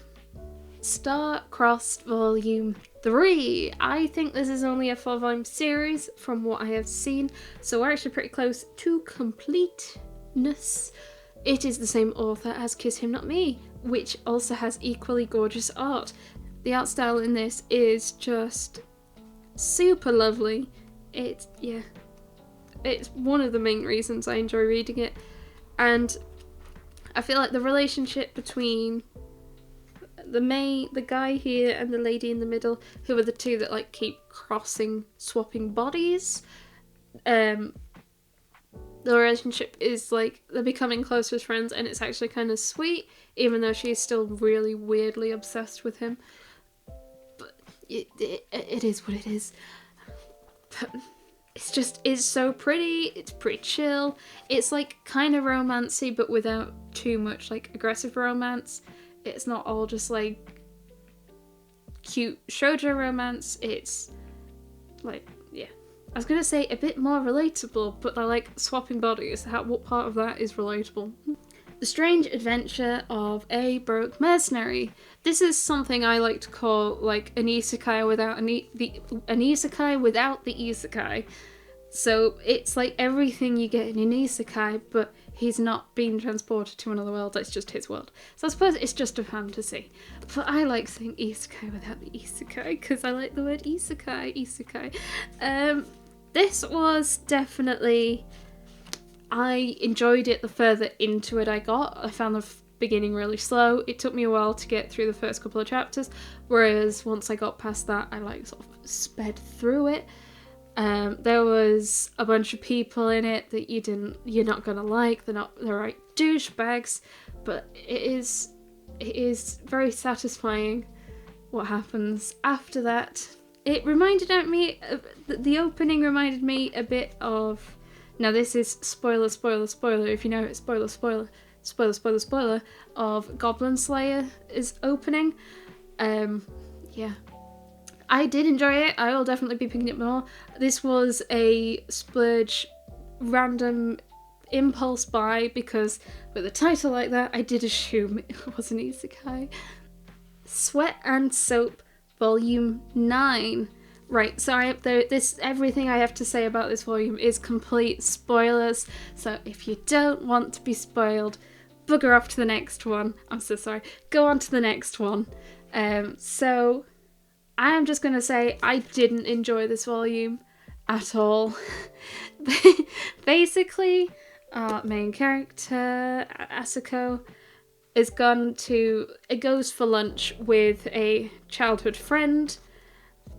Star-Crossed Volume 3. I think this is only a 4-volume series from what I have seen, so we're actually pretty close to completeness. It is the same author as Kiss Him Not Me, which also has equally gorgeous art. The art style in this is just super lovely. It's one of the main reasons I enjoy reading it, and I feel like the relationship between the guy here and the lady in the middle, who are the two that like keep swapping bodies, the relationship is like they're becoming close as friends, and it's actually kind of sweet, even though she's still really weirdly obsessed with him. But it is what it is. But it's so pretty. It's pretty chill. It's like kind of romancy, but without too much like aggressive romance. It's not all just like cute shoujo romance. It's like, yeah, I was gonna say a bit more relatable, but they're like swapping bodies. What part of that is relatable? The Strange Adventure of a Broke Mercenary. This is something I like to call like an isekai without an isekai without the isekai. So it's like everything you get in an isekai, but he's not being transported to another world, it's just his world. So I suppose it's just a fantasy. But I like saying isekai without the isekai, because I like the word isekai. This was definitely... I enjoyed it the further into it I got. I found the beginning really slow. It took me a while to get through the first couple of chapters, whereas once I got past that, I like sort of sped through it. There was a bunch of people in it that you're not gonna like. They're not the right douchebags, but it is very satisfying what happens after that. It reminded me, the opening reminded me a bit of, now this is spoiler, if you know it, spoiler, of Goblin Slayer is opening. Yeah. I did enjoy it. I will definitely be picking it more. This was a splurge, random impulse buy because with a title like that, I did assume it was an isekai. Sweat and Soap Volume 9. Right, so everything I have to say about this volume is complete spoilers, so if you don't want to be spoiled, bugger off to the next one. I'm so sorry. Go on to the next one. So I am just going to say I didn't enjoy this volume at all. Basically, our main character, Asako, goes for lunch with a childhood friend,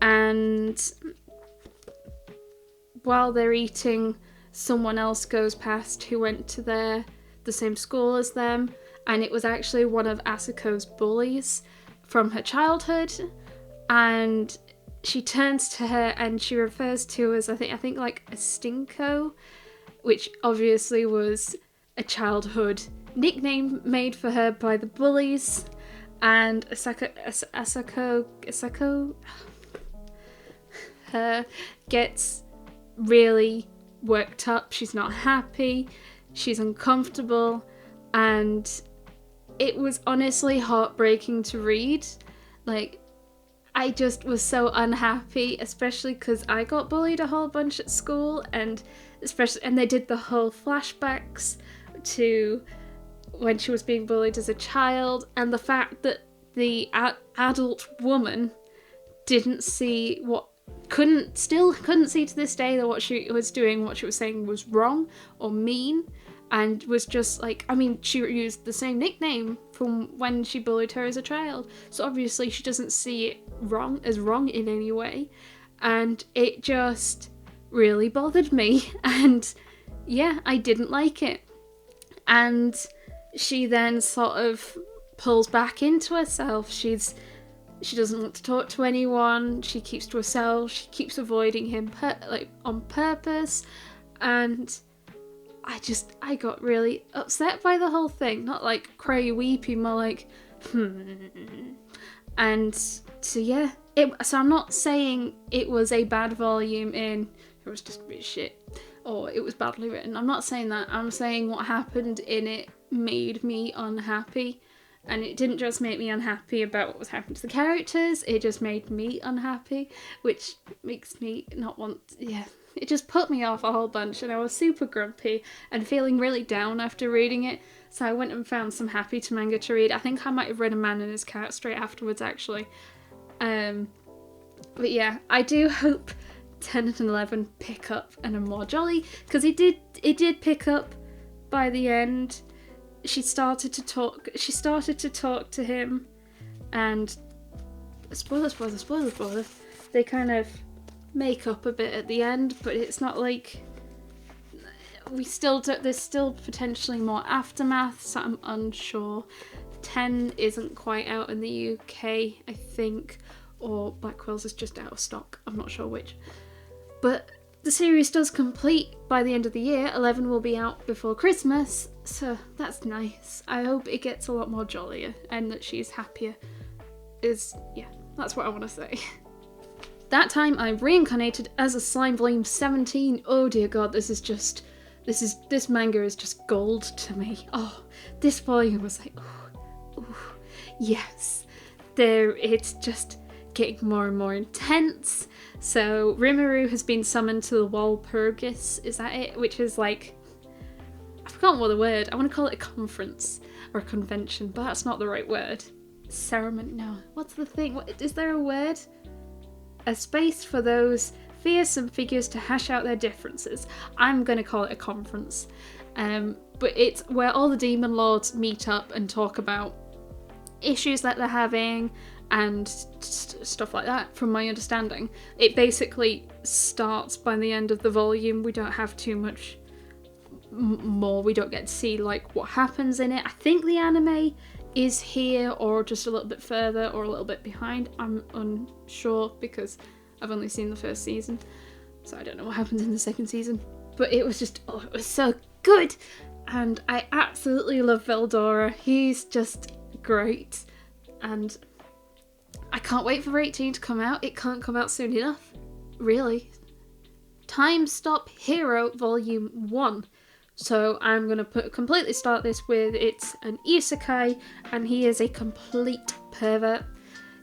and while they're eating, someone else goes past who went to the same school as them, and it was actually one of Asako's bullies from her childhood, and she turns to her and she refers to as I think like a stinko, which obviously was a childhood nickname made for her by the bullies. And Asako gets really worked up. She's not happy, she's uncomfortable, and it was honestly heartbreaking to read. Like, I just was so unhappy, especially because I got bullied a whole bunch at school, and they did the whole flashbacks to when she was being bullied as a child, and the fact that the adult woman couldn't see to this day that what she was doing, what she was saying was wrong or mean, and was just like, I mean, she used the same nickname from when she bullied her as a child, so obviously she doesn't see it wrong in any way, and it just really bothered me, and yeah, I didn't like it. And she then sort of pulls back into herself. She doesn't want to talk to anyone, she keeps to herself, she keeps avoiding him on purpose, and I got really upset by the whole thing. Not like cry weepy, more like and so yeah, so I'm not saying it was a bad volume it was just a bit shit or it was badly written. I'm not saying that. I'm saying what happened in it made me unhappy, and it didn't just make me unhappy about what was happening to the characters, it just made me unhappy, which makes me not want, it just put me off a whole bunch, and I was super grumpy and feeling really down after reading it, so I went and found some happy to manga to read. I think I might have read A Man and His Cat straight afterwards, actually. But yeah, I do hope 10 and 11 pick up and are more jolly, because it did pick up by the end. She started to talk to him, and spoiler, they kind of make up a bit at the end, but it's not like there's still potentially more aftermath, so I'm unsure. 10 isn't quite out in the UK, I think, or Blackwell's is just out of stock, I'm not sure which. But the series does complete by the end of the year. 11 will be out before Christmas, so that's nice. I hope it gets a lot more jollier and that she's happier. That's what I want to say. That time I reincarnated as a slime volume 17. Oh dear god, this manga is just gold to me. Oh, this volume was like, ooh, yes. It's just getting more and more intense. So Rimuru has been summoned to the Walpurgis, is that it? Which is like, I've forgotten what the word, I want to call it a conference or a convention, but that's not the right word. Ceremony, no, what's the thing? Is there a word? A space for those fearsome figures to hash out their differences. I'm going to call it a conference. But it's where all the demon lords meet up and talk about issues that they're having and stuff like that, from my understanding. It basically starts by the end of the volume. We don't have too much more. We don't get to see like what happens in it. I think the anime is here or just a little bit further or a little bit behind. I'm unsure because I've only seen the first season, so I don't know what happens in the second season. But it was just, it was so good, and I absolutely love Veldora. He's just great, and I can't wait for 18 to come out. It can't come out soon enough, really. Time Stop Hero Volume 1. So I'm going to completely start this with, it's an Isekai, and he is a complete pervert.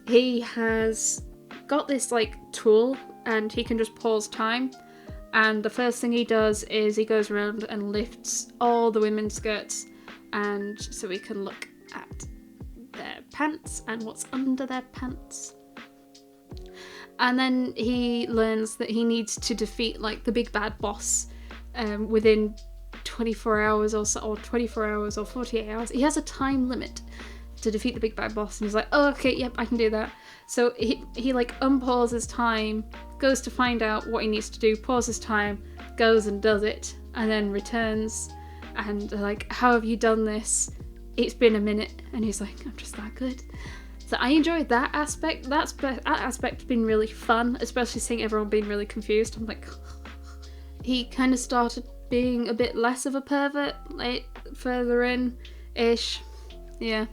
He has got this like tool, and he can just pause time. And the first thing he does is he goes around and lifts all the women's skirts, and so we can look at their pants and what's under their pants. And then he learns that he needs to defeat like the big bad boss within 24 hours or so, or 24 hours or 48 hours. He has a time limit to defeat the big bad boss, and he's like, oh, okay, yep, I can do that. So he like unpauses time, goes to find out what he needs to do, pauses time, goes and does it, and then returns, and they're like, how have you done this? It's been a minute. And he's like, I'm just that good. So I enjoyed that aspect. That aspect's been really fun, especially seeing everyone being really confused. I'm like, he kind of started being a bit less of a pervert like further in-ish. Yeah.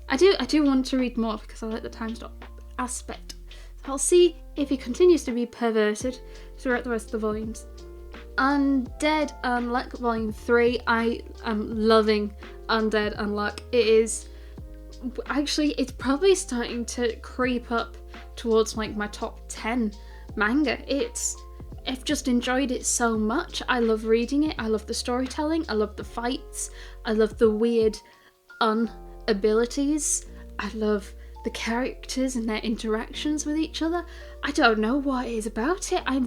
I do want to read more because I like the time stop aspect. So I'll see if he continues to be perverted throughout the rest of the volumes. Undead Unluck Volume 3. I am loving Undead Unluck. It is actually, it's probably starting to creep up towards like my top 10 manga. I've just enjoyed it so much. I love reading it. I love the storytelling. I love the fights. I love the weird abilities. I love the characters and their interactions with each other. I don't know what it is about it. I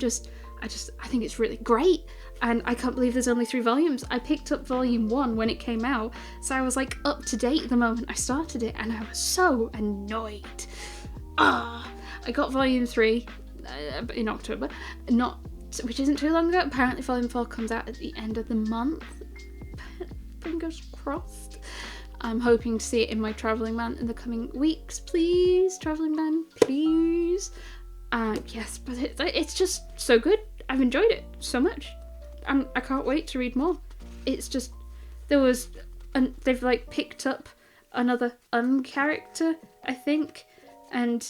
think it's really great. And I can't believe there's only 3 volumes. I picked up volume 1 when it came out, so I was like up to date the moment I started it, and I was so annoyed. I got volume 3 in October, which isn't too long ago. Apparently volume 4 comes out at the end of the month. Fingers crossed. I'm hoping to see it in my Travelling Man in the coming weeks. Please, Travelling Man, please. Yes, but it's just so good. I've enjoyed it so much. I can't wait to read more. It's just, they've like picked up another character, I think, and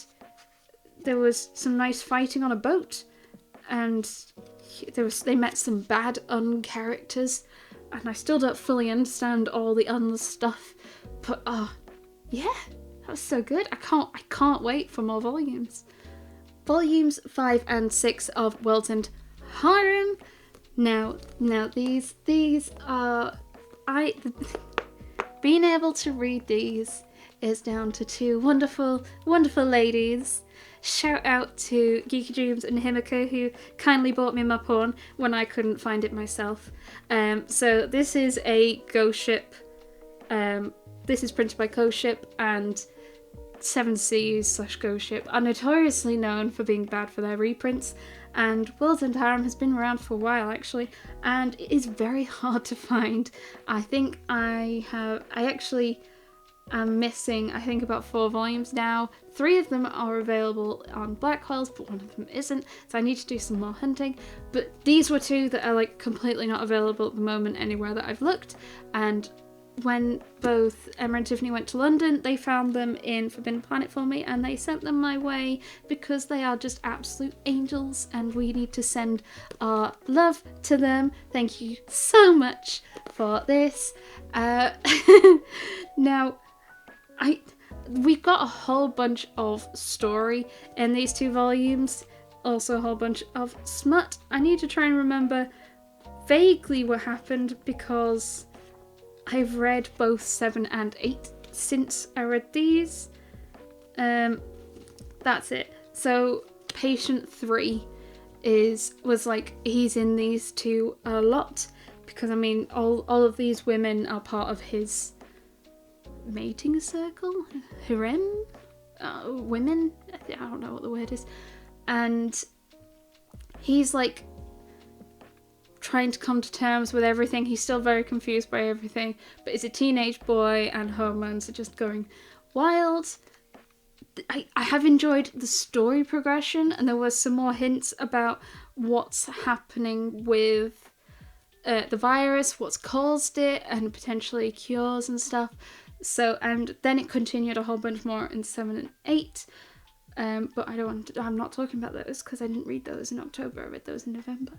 there was some nice fighting on a boat, and they met some bad characters, and I still don't fully understand all the stuff, but yeah, that was so good. I can't wait for more volumes. Volumes 5 and 6 of World's End Harem. Now these are being able to read these is down to 2 wonderful ladies. Shout out to Geeky Dreams and Himiko, who kindly bought me my porn when I couldn't find it myself. So this is a Ghost Ship. This is printed by Ghost Ship, and 7 Seas / Ghost Ship are notoriously known for being bad for their reprints, and World's End Harem has been around for a while actually, and it is very hard to find. I think I actually am missing, I think, about 4 volumes now. 3 of them are available on Black Holes, but 1 of them isn't, so I need to do some more hunting. But these were 2 that are like completely not available at the moment anywhere that I've looked, and when both Emma and Tiffany went to London, they found them in Forbidden Planet for me, and they sent them my way because they are just absolute angels, and we need to send our love to them. Thank you so much for this. Now, we've got a whole bunch of story in these 2 volumes, also a whole bunch of smut. I need to try and remember vaguely what happened because I've read both 7 and 8 since I read these. That's it. So Patient 3 was like, he's in these 2 a lot because I mean all of these women are part of his mating circle, harem, women, I don't know what the word is, and he's like trying to come to terms with everything. He's still very confused by everything, but he's a teenage boy and hormones are just going wild. I have enjoyed the story progression, and there was some more hints about what's happening with the virus, what's caused it, and potentially cures and stuff. So, and then it continued a whole bunch more in 7 and 8. But I'm not talking about those because I didn't read those in October. I read those in November.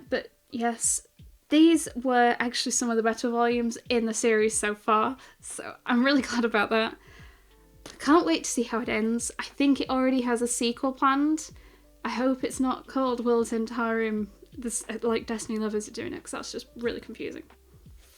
But yes, these were actually some of the better volumes in the series so far, so I'm really glad about that. I can't wait to see how it ends. I think it already has a sequel planned. I hope it's not called World's End Harem, this, like Destiny Lovers are doing it, because that's just really confusing.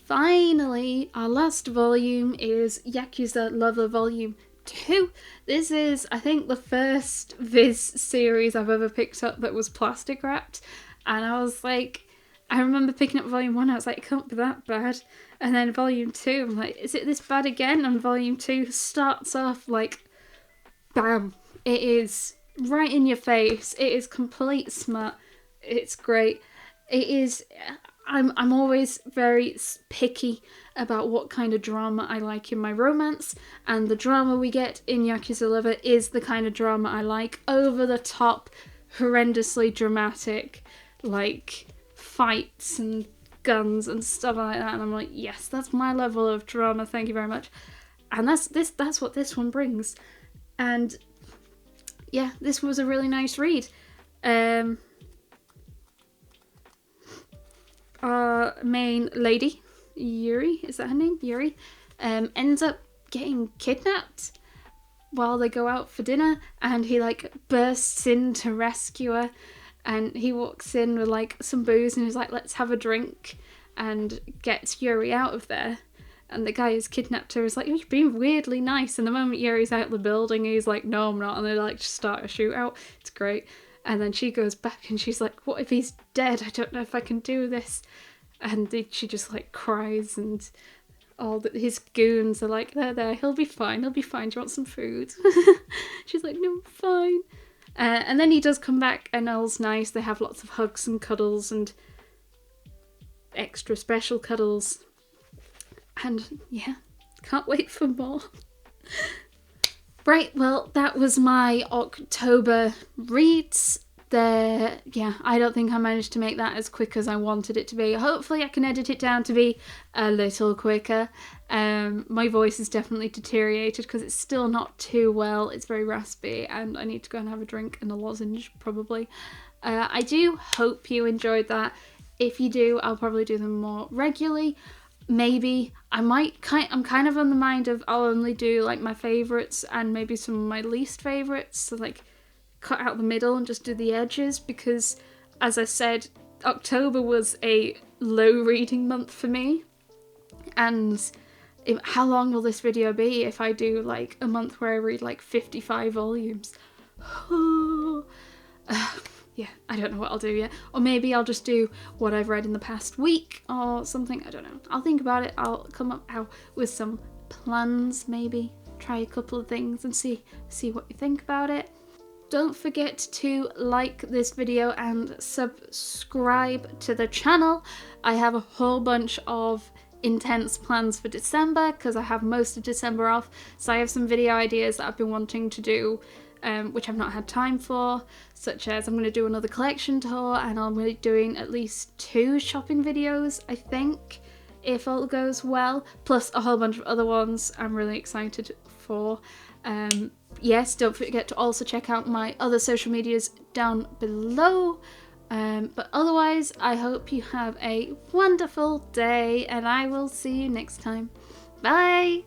Finally, our last volume is Yakuza Lover Volume 2. This is, I think, the first Viz series I've ever picked up that was plastic wrapped, and I was like, I remember picking up volume 1, I was like, it can't be that bad. And then volume 2, I'm like, is it this bad again? And volume 2 starts off like, bam. It is right in your face. It is complete smut. It's great. It is, I'm always very picky about what kind of drama I like in my romance. And the drama we get in Yakuza Lover is the kind of drama I like. Over the top, horrendously dramatic, like fights and guns and stuff like that, and I'm like, yes, that's my level of drama, thank you very much. And that's what this one brings. And yeah, this was a really nice read. Our main lady, Yuri, is that her name? Yuri, ends up getting kidnapped while they go out for dinner, and he like bursts in to rescue her. And he walks in with like some booze and he's like, let's have a drink, and gets Yuri out of there. And the guy who's kidnapped her is like, you're being weirdly nice. And the moment Yuri's out of the building, he's like, no, I'm not. And they like just start a shootout. It's great. And then she goes back and she's like, what if he's dead? I don't know if I can do this. And she just like cries, and his goons are like, there, he'll be fine. Do you want some food? She's like, no, I'm fine. And then he does come back and all's nice. They have lots of hugs and cuddles and extra special cuddles. And yeah, can't wait for more. Right, well, that was my October reads. Yeah, I don't think I managed to make that as quick as I wanted it to be. Hopefully I can edit it down to be a little quicker. My voice is definitely deteriorated because it's still not too well. It's very raspy and I need to go and have a drink and a lozenge probably. I do hope you enjoyed that. If you do, I'll probably do them more regularly. Maybe I'm kind of on the mind of I'll only do like my favourites and maybe some of my least favourites. So like cut out the middle and just do the edges, because as I said, October was a low reading month for me. And how long will this video be if I do like a month where I read like 55 volumes? Yeah, I don't know what I'll do yet. Or maybe I'll just do what I've read in the past week or something. I don't know. I'll think about it. I'll come up with some plans, maybe. Try a couple of things and see what you think about it. Don't forget to like this video and subscribe to the channel. I have a whole bunch of intense plans for December because I have most of December off. So I have some video ideas that I've been wanting to do, which I've not had time for, such as I'm going to do another collection tour and I'm going to be doing at least 2 shopping videos, I think, if all goes well, plus a whole bunch of other ones I'm really excited for. Yes, don't forget to also check out my other social medias down below. But otherwise, I hope you have a wonderful day and I will see you next time. Bye!